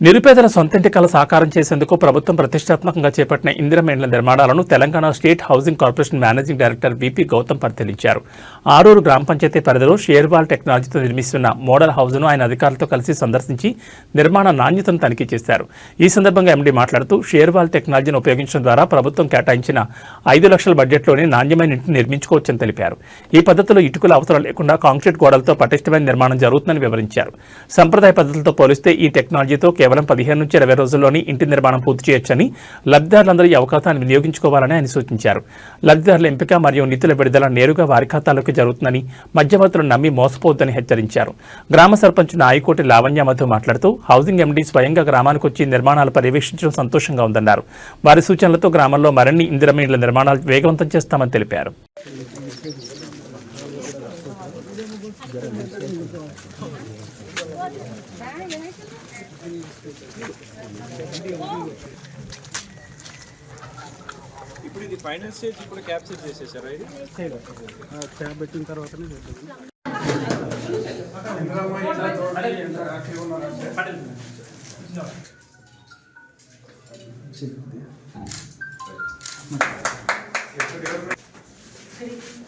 నిరుపేదల సొంతింటి కల సాకారం చేసేందుకు ప్రభుత్వం ప్రతిష్టాత్మకంగా చేపట్టిన ఇందిరమ్మ ఇండ్ల నిర్మాణాలను Telangana state housing corporation managing director VP Gautam పరిశీలించారు. ఆరూరు గ్రామ పంచాయతీ పరిధిలో షేర్వాల్ టెక్నాలజీతో నిర్మిస్తున్న మోడల్ హౌజ్ను ఆయన అధికారులతో కలిసి సందర్శించి నిర్మాణ నాణ్యతను తనిఖీ చేశారు. ఈ సందర్భంగా ఎండీ మాట్లాడుతూ షేర్వాల్ టెక్నాలజీని ఉపయోగించడం ద్వారా ప్రభుత్వం కేటాయించిన 5 లక్షల బడ్జెట్లోనే నాణ్యమైన ఇంటిని నిర్మించుకోవచ్చని తెలిపారు. ఈ పద్ధతిలో ఇటుకల అవసరం లేకుండా కాంక్రీట్ గోడలతో పటిష్టమైన నిర్మాణం జరుగుతుందని వివరించారు. సంప్రదాయ పద్ధతులతో పోలిస్తే ఈ టెక్నాలజీతో కేవలం 15 నుంచి 20 రోజుల్లోని ఇంటి నిర్మాణం పూర్తి చేయొచ్చని, లబ్ధిదారులందరూ ఈ అవకాశాన్ని వినియోగించుకోవాలని ఆయన సూచించారు. లబ్ధిదారుల ఎంపిక మరియు నిధుల విడుదల నేరుగా వారి ఖాతాలోకి జరుగుతుందని, మధ్యవర్తులను నమ్మి మోసపోవద్దని హెచ్చరించారు. గ్రామ సర్పంచ్ నాయకోటి లావణ్య మధు మాట్లాడుతూ హౌసింగ్ ఎండీ స్వయంగా గ్రామానికి వచ్చి నిర్మాణాలు పర్యవేక్షించడం సంతోషంగా ఉందన్నారు. వారి సూచనలతో గ్రామంలో మరిన్ని ఇందిరమ్మ ఇండ్ల నిర్మాణాలు వేగవంతం చేస్తామని తెలిపారు. ఇప్పుడు ఇది ఫైనల్ స్టేజ్, ఇప్పుడు క్యాప్చర్ చేసేసారా? ఇది క్యాప్ పెట్టిన తర్వాతనే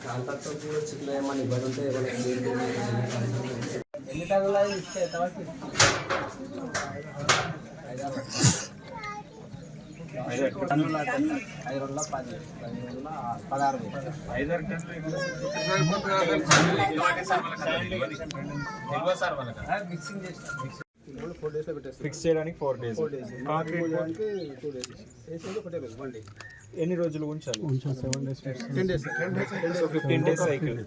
కాంట్రాక్ట్ కూడా చిన్న ఏమన్నా ఇబ్బంది ఉంటే ఎన్ని టన్నులు ఇస్తే ఎంతవరకు 5 టన్నుల 5 రోజుల 10 రోజుల 16 మిక్సింగ్ చేసి 4 days లో పెట్టేస్తాం. ఫిక్స్ చేయడానికి 4 days, కాంక్రీట్ చేయడానికి 2 days, వేసేది ఒకటే రోజు 1 day. ఎన్ని రోజులు ఉంచాలి? 7 days 10 days. So 15 days cycle.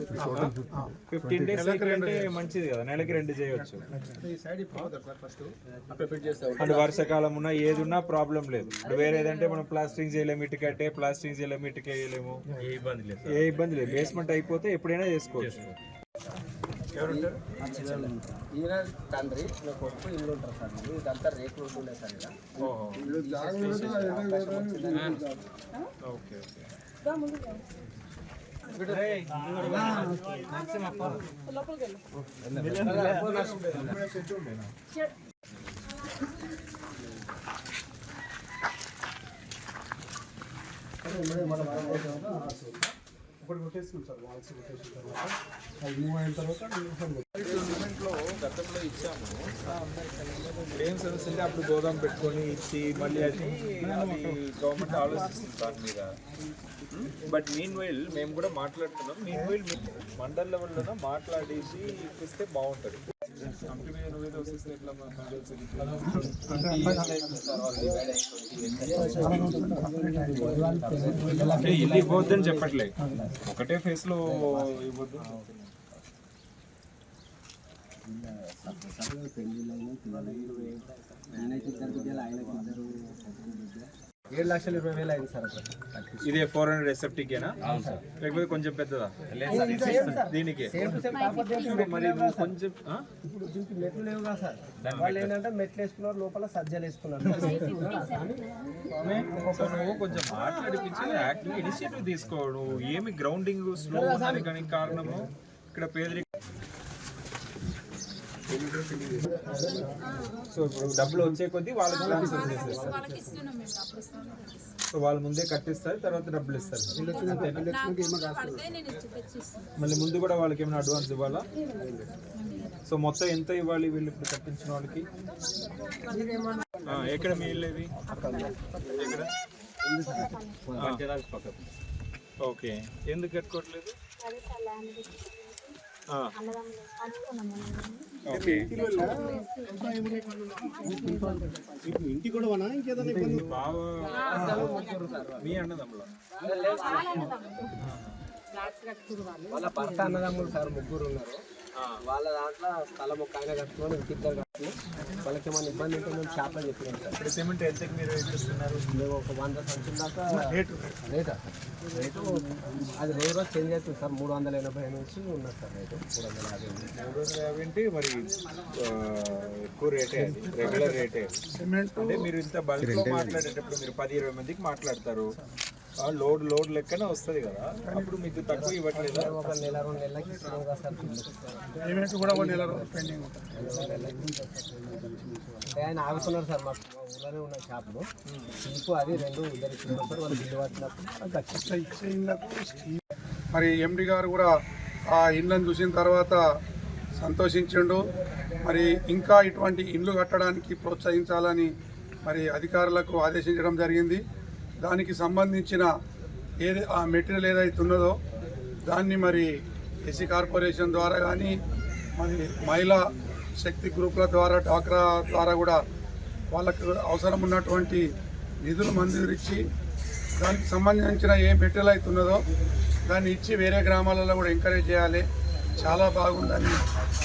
15 days cycle అంటే మంచిది కదా, నెలకి 2 చేయొచ్చు. ఈ సైడ్ ఇప్పుడు సార్ ఫస్ట్ అక్కడ ఫిట్ చేస్తాం. అంటే వర్షాకాలం ఉన్నా ఏది ఉన్నా ప్రాబ్లం లేదు. ఇప్పుడు వేరే ఏదంటే మనం ప్లాస్టింగ్ చేయలేము, ఇటుక కట్టే ప్లాస్టింగ్ చేయలేము, ఇటుక వేయలేము, ఏ ఇబ్బంది లేదు. బేస్మెంట్ అయిపోతే ఎప్పుడైనా చేసుకోవచ్చు. ఎవరుంటారు? ఈయన తండ్రి కొడుకు ఇల్లు ఉంటారు సార్. ఇదంతా రేకులు ఉంటుండే సార్. ఓకే ఒకటి కొట్టేస్తున్నాం సార్. వాల్స్ కొట్టేసిన తర్వాత అది మూవ్ అయిన తర్వాత గవర్నమెంట్లో గతంలో ఇచ్చాము. ఏం సమస్య అంటే అప్పుడు గోదాం పెట్టుకొని ఇచ్చి మళ్ళీ అది గవర్నమెంట్ ఆలోచిస్తుంది దాని మీద. బట్ మీన్ వైల్ మేము కూడా మాట్లాడుతున్నాం. మీన్ వైల్ మండల్ లెవెల్లోనే మాట్లాడేసి ఇప్పిస్తే బాగుంటుంది. ఇల్లు ఇవ్వద్దని చెప్పట్లేదు, ఒకటే ఫేస్ లో ఇవ్వద్దు. ఆయనకి 7,20,000 అయింది సార్. ఇదే 400 ఎస్ఎఫ్టీకేనా? లేకపోతే కొంచెం పెద్దదా? దీనికి మరి కొంచెం ఇప్పుడు దీనికి మెట్లు లేవు కదా సార్. వాళ్ళు ఏంటంటే మెట్లు వేసుకున్నారు, లోపల సజ్జలు వేసుకున్నారు. నువ్వు కొంచెం మాట్లాడిపించి యాక్టివ్ ఇనిషియేటివ్ తీసుకో. నువ్వు ఏమి గ్రౌండింగ్ స్లో కానీ కారణము ఇక్కడ పేదరిక. సో ఇప్పుడు డబ్బులు వచ్చే కొద్దీ వాళ్ళకి సో వాళ్ళు ముందే కట్టిస్తారు, తర్వాత డబ్బులు ఇస్తారు. మళ్ళీ ముందు కూడా వాళ్ళకి ఏమైనా అడ్వాన్స్ ఇవ్వాలా? సో మొత్తం ఎంత ఇవ్వాలి వీళ్ళు ఇప్పుడు కట్టించిన వాళ్ళకి? ఎక్కడ మీ ఇల్లు ఇది? ఓకే, ఎందుకు కట్టుకోవట్లేదు? ఇంటి కూడా ఇంకేదైనా ఇబ్బంది? మీ అన్నదమ్ముల వాళ్ళ భర్త అన్నదమ్ములు సార్ 3 ఉన్నారు. వాళ్ళ దాంట్లో స్థలం ఒక ఆయన కట్టుకుని ఇంకిద్దరు కట్టుకుని వాళ్ళకి ఏమైనా ఇబ్బంది ఉంటే మేము షాప్లో చెప్పినాం సార్. ఇప్పుడు సిమెంట్ ఎంతకి మీరు ఇస్తున్నారు? మేము ఒక 100 సంచుల దాకా రేటు అది రోజు చేంజ్ అవుతుంది సార్. 380 నుంచి ఉన్నది సార్ రేటు. 350 మరి ఎక్కువ రేటే, రెగ్యులర్ రేటే. సిమెంట్ అంటే మీరు ఇంత బల్క్లో మాట్లాడేటప్పుడు మీరు 10-20 మందికి మాట్లాడతారు. లోడ్ లెక్కనే వస్తుంది కదా, అప్పుడు మీకు తక్కువ ఇవ్వట్లేదు. ఒక నెల 2 నెలలకి ఇస్తున్నాం కదా సార్. పేమెంట్ కూడా 1 నెల పెండింగ్ ఉంటుంది. అంటే ఆయన ఆగుతున్నారు సార్, మాకు మా ఊళ్ళోనే ఉన్న షాపులు చీపు అది 2 ఇద్దరు ఇస్తున్నారు సార్. వాళ్ళు బిల్లు పట్టినప్పుడు ఇట్లా ఇచ్చే ఇళ్ళకు మరి ఎండి గారు కూడా ఆ ఇళ్ళని చూసిన తర్వాత సంతోషించిండు. మరి ఇంకా ఇటువంటి ఇండ్లు కట్టడానికి ప్రోత్సహించాలని మరి అధికారులకు ఆదేశించడం జరిగింది. దానికి సంబంధించిన ఆ మెటీరియల్ ఏదైతే ఉన్నదో దాన్ని మరి ఎస్సీ కార్పొరేషన్ ద్వారా కానీ మరి మహిళా శక్తి గ్రూపుల ద్వారా డ్వాక్రా ద్వారా కూడా వాళ్ళకు అవసరం ఉన్నటువంటి నిధులు మంజూరిచ్చి దానికి సంబంధించిన ఏ మెటీరియల్ అయితే ఉన్నదో దాన్ని ఇచ్చి వేరే గ్రామాలలో కూడా ఎంకరేజ్ చేయాలి, చాలా బాగుందని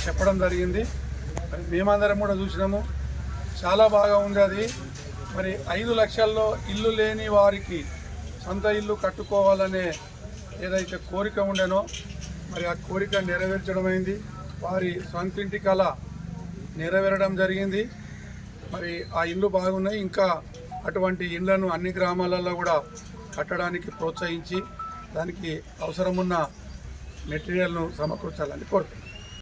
చెప్పడం జరిగింది. మరి మేమందరం కూడా చూసినాము, చాలా బాగా ఉంది అది. మరి 5 లక్షల్లో ఇల్లు లేని వారికి సొంత ఇల్లు కట్టుకోవాలనే ఏదైతే కోరిక ఉండేనో మరి ఆ కోరిక నెరవేర్చడమైంది. వారి సొంత ఇంటి కళ నెరవేరడం జరిగింది. మరి ఆ ఇల్లు బాగున్నాయి. ఇంకా అటువంటి ఇళ్లను అన్ని గ్రామాలలో కూడా కట్టడానికి ప్రోత్సహించి దానికి అవసరమున్న మెటీరియల్ను సమకూర్చాలని కోరుతున్నాను.